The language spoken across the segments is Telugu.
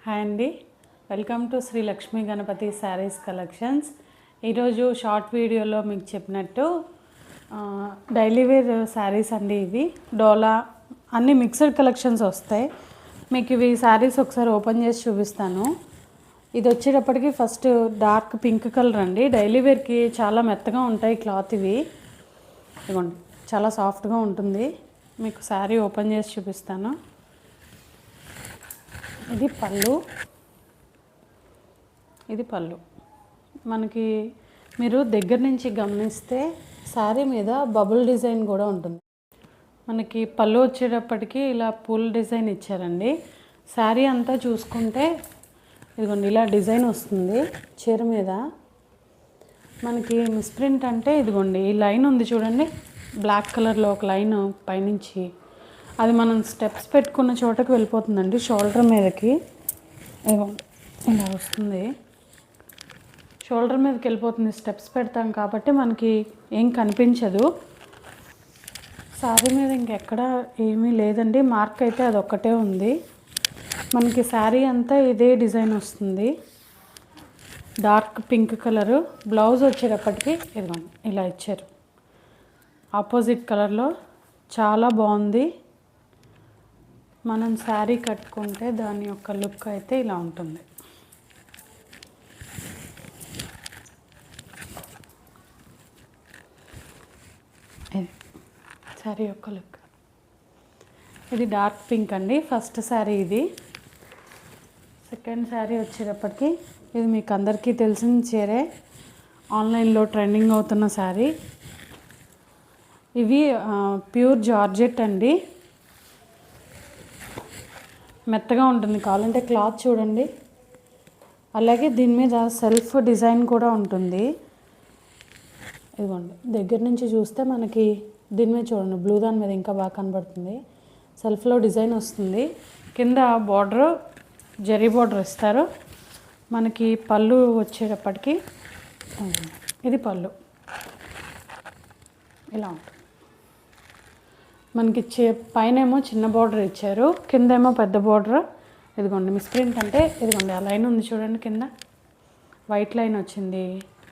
హాయ్ అండి, welcome to Sri Lakshmi Ganapathi sarees collections. ఈరోజు షార్ట్ వీడియోలో మీకు చెప్పినట్టు డైలీ వేర్ శారీస్ అండి. ఇవి డోలా అన్ని మిక్స్డ్ కలెక్షన్స్ వస్తాయి. మీకు ఇవి శారీస్ ఒకసారి ఓపెన్ చేసి చూపిస్తాను. ఇది వచ్చేటప్పటికి ఫస్ట్ డార్క్ పింక్ కలర్ అండి. డైలీ వేర్కి చాలా మెత్తగా ఉంటాయి క్లాత్. ఇవి ఇదిగోండి, చాలా సాఫ్ట్గా ఉంటుంది. మీకు శారీ ఓపెన్ చేసి చూపిస్తాను. ఇది పళ్ళు, ఇది పళ్ళు. మనకి మీరు దగ్గర నుంచి గమనిస్తే శారీ మీద బబుల్ డిజైన్ కూడా ఉంటుంది. మనకి పళ్ళు వచ్చేటప్పటికి ఇలా పూల డిజైన్ ఇచ్చారండి. శారీ అంతా చూసుకుంటే ఇదిగోండి ఇలా డిజైన్ వస్తుంది చీర మీద. మనకి మిస్ప్రింట్ అంటే ఇదిగోండి ఈ లైన్ ఉంది చూడండి, బ్లాక్ కలర్లో ఒక లైన్ పైనుంచి, అది మనం స్టెప్స్ పెట్టుకున్న చోటకి వెళ్ళిపోతుందండి, షోల్డర్ మీదకి. ఇలా వస్తుంది, షోల్డర్ మీదకి వెళ్ళిపోతుంది. స్టెప్స్ పెడతాం కాబట్టి మనకి ఏం కనిపించదు. శారీ మీద ఇంకెక్కడ ఏమీ లేదండి, మార్క్ అయితే అదొక్కటే ఉంది. మనకి శారీ అంతా ఇదే డిజైన్ వస్తుంది, డార్క్ పింక్ కలరు. బ్లౌజ్ వచ్చేటప్పటికి ఇదిగోండి ఇలా ఇచ్చారు ఆపోజిట్ కలర్లో, చాలా బాగుంది. మనం శారీ కట్టుకుంటే దాని యొక్క లుక్ అయితే ఇలా ఉంటుంది. ఇది శారీ యొక్క లుక్. ఇది డార్క్ పింక్ అండి, ఫస్ట్ శారీ ఇది. సెకండ్ శారీ వచ్చేటప్పటికి ఇది మీకు అందరికీ తెలిసిన చీరే, ఆన్లైన్లో ట్రెండింగ్ అవుతున్న శారీ. ఇవి ప్యూర్ జార్జెట్ అండి, మెత్తగా ఉంటుంది. కావాలంటే క్లాత్ చూడండి. అలాగే దీని మీద సెల్ఫ్ డిజైన్ కూడా ఉంటుంది. ఇదిగోండి దగ్గర నుంచి చూస్తే మనకి దీని మీద చూడండి, బ్లూ దాని మీద ఇంకా బాగా కనబడుతుంది. సెల్ఫ్లో డిజైన్ వస్తుంది. కింద బార్డర్ జరీ బార్డర్ ఇస్తారు. మనకి పళ్ళు వచ్చేటప్పటికి ఇది పళ్ళు ఇలా ఉంటుంది. మనకి పైన ఏమో చిన్న బార్డర్ ఇచ్చారు, కింద ఏమో పెద్ద బార్డర్. ఇదిగోండి మిస్ప్రింట్ అంటే ఇదిగోండి ఆ లైన్ ఉంది చూడండి, కింద వైట్ లైన్ వచ్చింది,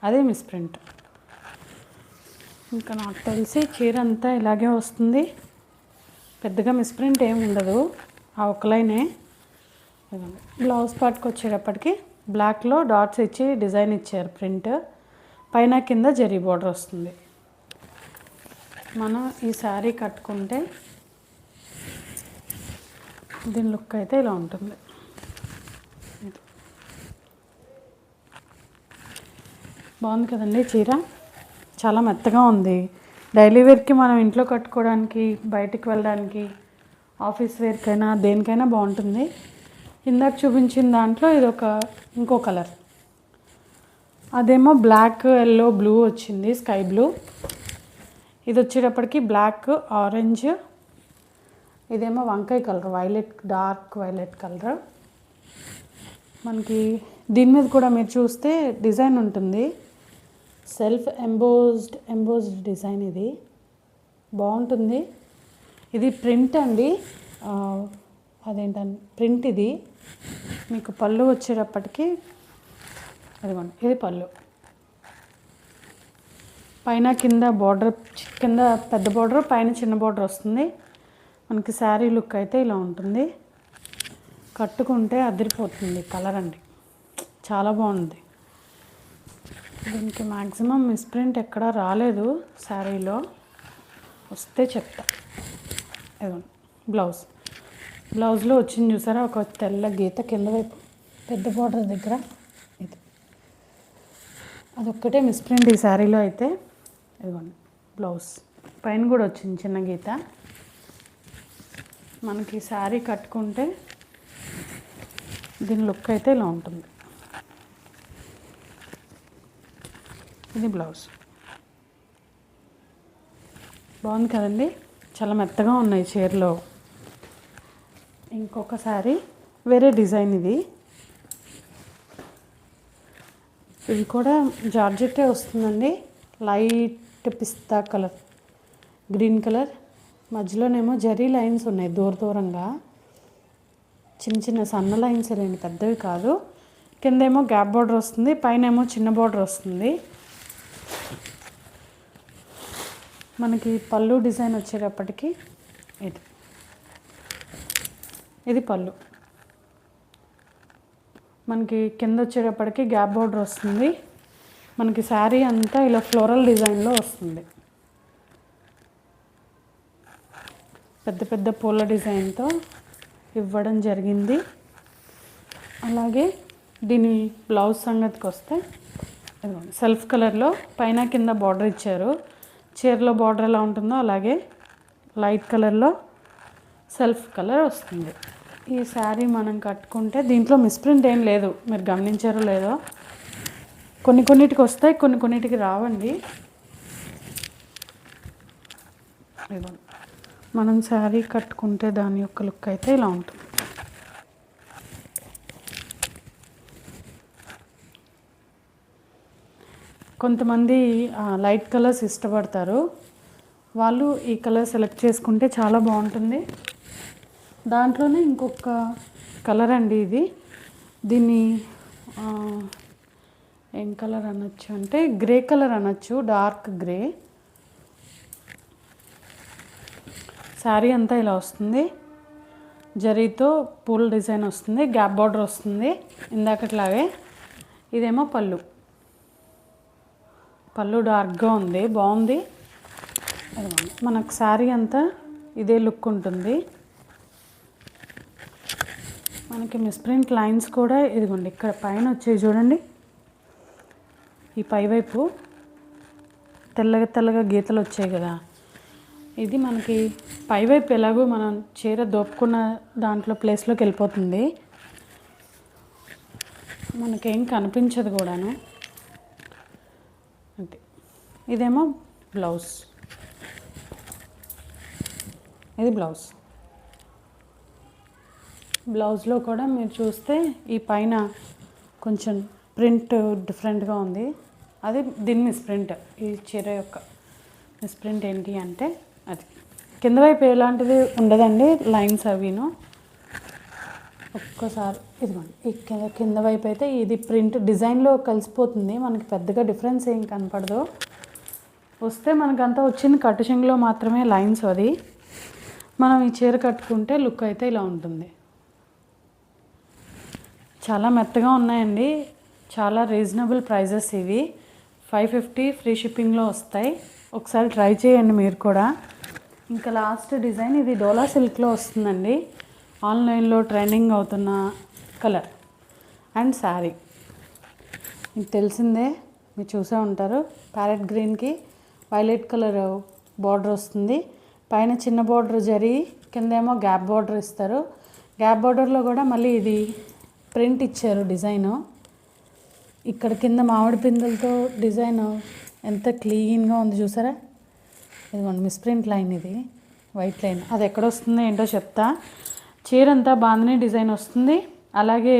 అదే మిస్ప్రింట్. ఇంకా నాకు తెలిసి చీర అంతా ఇలాగే వస్తుంది, పెద్దగా మిస్ప్రింట్ ఏమి ఉండదు, ఆ ఒక లైనే. ఇదిగోండి బ్లౌజ్ పార్ట్కి వచ్చేటప్పటికి బ్లాక్లో డాట్స్ ఇచ్చి డిజైన్ ఇచ్చారు, ప్రింట్ పైన కింద జరీ బార్డర్ వస్తుంది. మనం ఈ శారీ కట్టుకుంటే దీని లుక్ అయితే ఇలా ఉంటుంది. బాగుంది కదండి చీర, చాలా మెత్తగా ఉంది. డైలీ వేర్కి మనం ఇంట్లో కట్టుకోవడానికి, బయటికి వెళ్ళడానికి, ఆఫీస్ వేర్కైనా దేనికైనా బాగుంటుంది. ఇందాక చూపించిన దాంట్లో ఇది ఇంకో కలర్, అదేమో బ్లాక్, ఎల్లో, బ్లూ వచ్చింది, స్కై బ్లూ. ఇది వచ్చేటప్పటికి బ్లాక్, ఆరెంజ్, ఇదేమో వంకాయ colour, violet, dark violet colour. మనకి దీని మీద కూడా మీరు చూస్తే డిజైన్ ఉంటుంది, సెల్ఫ్ ఎంబోజ్డ్ డిజైన్. ఇది బాగుంటుంది. ఇది ప్రింట్ అండి, అదేంటండి ప్రింట్. ఇది మీకు పళ్ళు వచ్చేటప్పటికి అదిగోండి ఇది పళ్ళు. పైన కింద బార్డర్, కింద పెద్ద బార్డర్, పైన చిన్న బార్డర్ వస్తుంది. మనకి శారీ లుక్ అయితే ఇలా ఉంటుంది. కట్టుకుంటే అదిరిపోతుంది కలర్ అండి, చాలా బాగుంది. దీనికి మ్యాక్సిమం మిస్ప్రింట్ ఎక్కడా రాలేదు శారీలో, వస్తే చెప్తా. ఇదిగోండి బ్లౌజ్లో వచ్చింది చూసారా, ఒక తెల్ల గీత కింద వైపు పెద్ద బార్డర్ దగ్గర. ఇది అదొక్కటే మిస్ప్రింట్ ఈ శారీలో అయితే. ఇదిగోండి బ్లౌజ్ పైన కూడా వచ్చింది చిన్న గీత. మనకి శారీ కట్టుకుంటే దీని లుక్ అయితే ఇలా ఉంటుంది. ఇది బ్లౌజ్, బాగుంది కదండి, చాలా మెత్తగా ఉన్నాయి చీరలో. ఇంకొక శారీ వేరే డిజైన్. ఇది కూడా జార్జెట్టే వస్తుందండి, లైట్ పిస్తా కలర్, గ్రీన్ కలర్. మధ్యలోనేమో జరీ లైన్స్ ఉన్నాయి దూరంగా. చిన్న చిన్న సన్న లైన్స్ లేండి, పెద్దవి కాదు. కిందేమో గ్యాప్ బార్డర్ వస్తుంది, పైన ఏమో చిన్న బార్డర్ వస్తుంది. మనకి పళ్ళు డిజైన్ వచ్చేటప్పటికి ఇది పళ్ళు. మనకి కింద వచ్చేటప్పటికి గ్యాప్ బార్డర్ వస్తుంది. మనకి శారీ అంతా ఇలా ఫ్లోరల్ డిజైన్లో వస్తుంది. పెద్ద పెద్ద పూల డిజైన్తో ఇవ్వడం జరిగింది. అలాగే దీని బ్లౌజ్ సంగతికి వస్తే సెల్ఫ్ కలర్లో పైన కింద బార్డర్ ఇచ్చారు. చీరలో బార్డర్ ఎలా ఉంటుందో అలాగే లైట్ కలర్లో సెల్ఫ్ కలర్ వస్తుంది. ఈ శారీ మనం కట్టుకుంటే దీంట్లో మిస్ప్రింట్ ఏం లేదు, మీరు గమనించారో లేదో. కొన్నిటికి వస్తాయి, కొన్నిటికి రావండి. మనం శారీ కట్టుకుంటే దాని యొక్క లుక్ అయితే ఇలా ఉంటుంది. కొంతమంది లైట్ కలర్స్ ఇష్టపడతారు, వాళ్ళు ఈ కలర్ సెలెక్ట్ చేసుకుంటే చాలా బాగుంటుంది. దాంట్లోనే ఇంకొక కలర్ అండి ఇది. దీన్ని ఏం కలర్ అనొచ్చు అంటే గ్రే కలర్ అనొచ్చు, డార్క్ గ్రే. శారీ అంతా ఇలా వస్తుంది, జరీతో పూల డిజైన్ వస్తుంది, గ్యాప్ బార్డర్ వస్తుంది ఇందాకట్లాగే. ఇదేమో పళ్ళు. పళ్ళు డార్క్గా ఉంది, బాగుంది. మనకు శారీ అంతా ఇదే లుక్ ఉంటుంది. మనకి మిస్ప్రింట్ లైన్స్ కూడా ఇదిగోండి ఇక్కడ పైన వచ్చేవి చూడండి. ఈ పైవైపు తెల్లగా తెల్లగా గీతలు వచ్చాయి కదా, ఇది మనకి పైవైపు ఎలాగో మనం చీర దోపుకున్న దాంట్లో ప్లేస్లోకి వెళ్ళిపోతుంది, మనకేం కనిపించదు కూడాను. అంటే ఇదేమో బ్లౌజ్, ఇది బ్లౌజ్. బ్లౌజ్లో కూడా మీరు చూస్తే ఈ పైన కొంచెం ప్రింట్ డిఫరెంట్గా ఉంది, అది దీని మిస్ప్రింట్. ఈ చీర యొక్క మిస్ప్రింట్ ఏంటి అంటే అది కింద వైపు ఎలాంటిది ఉండదండి, లైన్స్ అవిను. ఒక్కసారి ఇదిగోండి ఈ కింద వైపు అయితే ఇది ప్రింట్ డిజైన్లో కలిసిపోతుంది, మనకి పెద్దగా డిఫరెన్స్ ఏం కనపడదు. వస్తే మనకంతా వచ్చింది కట్టు చెంగులో మాత్రమే లైన్స్. అది మనం ఈ చీర కట్టుకుంటే లుక్ అయితే ఇలా ఉంటుంది. చాలా మెత్తగా ఉన్నాయండి, చాలా రీజనబుల్ ప్రైజెస్ ఇవి. 550 ఫ్రీ షిప్పింగ్లో వస్తాయి. ఒకసారి ట్రై చేయండి మీరు కూడా. ఇంకా లాస్ట్ డిజైన్ ఇది డోలా సిల్క్లో వస్తుందండి, ఆన్లైన్లో ట్రెండింగ్ అవుతున్న కలర్ అండ్ శారీ. మీకు తెలిసిందే, మీరు చూసే ఉంటారు. ప్యారెట్ గ్రీన్కి వైలెట్ కలర్ బార్డర్ వస్తుంది, పైన చిన్న బార్డర్ జరి, కింద ఏమో గ్యాప్ బార్డర్ ఇస్తారు. గ్యాప్ బార్డర్లో కూడా మళ్ళీ ఇది ప్రింట్ ఇచ్చారు డిజైను. ఇక్కడ కింద మామిడి పిందెలతో డిజైన్ ఎంత క్లీన్గా ఉంది చూసారా. ఇదిగోండి మిస్ప్రింట్ లైన్, ఇది వైట్ లైన్. అది ఎక్కడ వస్తుందో ఏంటో చెప్తా. చీర అంతా బాందిని డిజైన్ వస్తుంది, అలాగే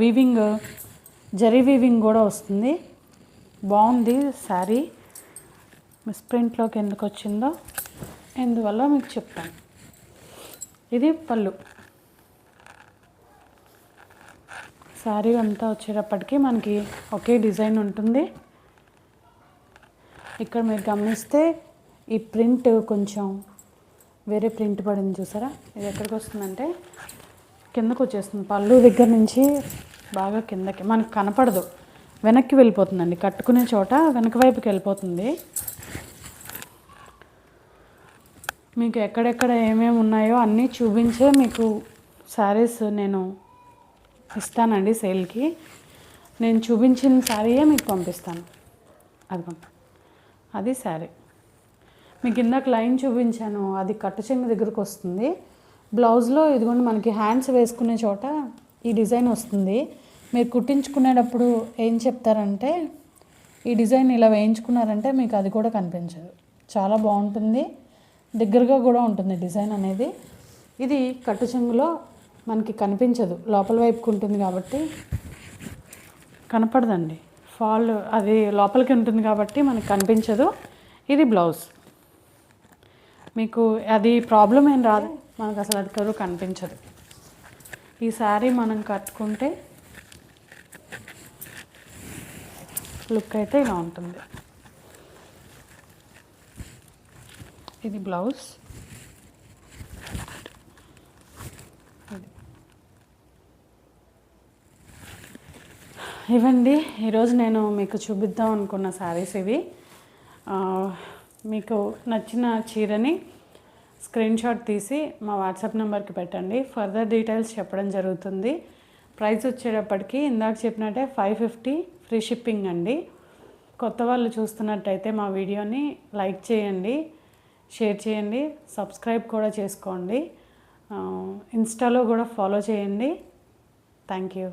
వీవింగ్ జరీ వీవింగ్ కూడా వస్తుంది. బాగుంది శారీ. మిస్ప్రింట్లోకి ఎందుకు వచ్చిందో ఎందువల్ల మీకు చెప్తాను. ఇది పళ్ళు. శారీ అంతా వచ్చేటప్పటికి మనకి ఒకే డిజైన్ ఉంటుంది. ఇక్కడ మీరు గమనిస్తే ఈ ప్రింట్ కొంచెం వేరే ప్రింట్ పడింది చూసారా. ఇది ఎక్కడికి వస్తుందంటే కిందకు వచ్చేస్తుంది, పళ్ళు దగ్గర నుంచి బాగా కిందకి మనకు కనపడదు, వెనక్కి వెళ్ళిపోతుందండి. కట్టుకునే చోట వెనక వైపుకి వెళ్ళిపోతుంది. మీకు ఎక్కడెక్కడ ఏమేమి ఉన్నాయో అన్నీ చూపించే మీకు శారీస్ నేను ఇస్తానండి సేల్కి. నేను చూపించిన శారీయే మీకు పంపిస్తాను. అది శారీ. మీకు ఇందాక లైన్ చూపించాను, అది కట్టు చెంగు దగ్గరకు వస్తుంది. బ్లౌజ్లో ఇదిగోండి మనకి హ్యాండ్స్ వేసుకునే చోట ఈ డిజైన్ వస్తుంది. మీరు కుట్టించుకునేటప్పుడు ఏం చెప్తారంటే ఈ డిజైన్ ఇలా వేయించుకున్నారంటే మీకు అది కూడా కనిపించదు. చాలా బాగుంటుంది, దగ్గరగా కూడా ఉంటుంది డిజైన్ అనేది. ఇది కట్టు చెంగులో మనకి కనిపించదు, లోపల వైపుకి ఉంటుంది కాబట్టి కనపడదండి. ఫాల్ అది లోపలికి ఉంటుంది కాబట్టి మనకు కనిపించదు. ఇది బ్లౌజ్. మీకు అది ప్రాబ్లం ఏం రాదు, మనకు అసలు అది కరువు కనిపించదు. ఈ శారీ మనం కట్టుకుంటే లుక్ అయితే ఇలా ఉంటుంది. ఇది బ్లౌజ్. ఇవండి ఈరోజు నేను మీకు చూపిద్దాం అనుకున్న శారీస్ ఇవి. మీకు నచ్చిన చీరని స్క్రీన్ షాట్ తీసి మా వాట్సాప్ నెంబర్కి పెట్టండి. ఫర్దర్ డీటెయిల్స్ చెప్పడం జరుగుతుంది. ప్రైస్ వచ్చేటప్పటికి ఇందాక చెప్పినట్టే 550 ఫ్రీ షిప్పింగ్ అండి. కొత్త వాళ్ళు చూస్తున్నట్టయితే మా వీడియోని లైక్ చేయండి, షేర్ చేయండి, సబ్స్క్రైబ్ కూడా చేసుకోండి. ఇన్స్టాలో కూడా ఫాలో చేయండి. Thank you.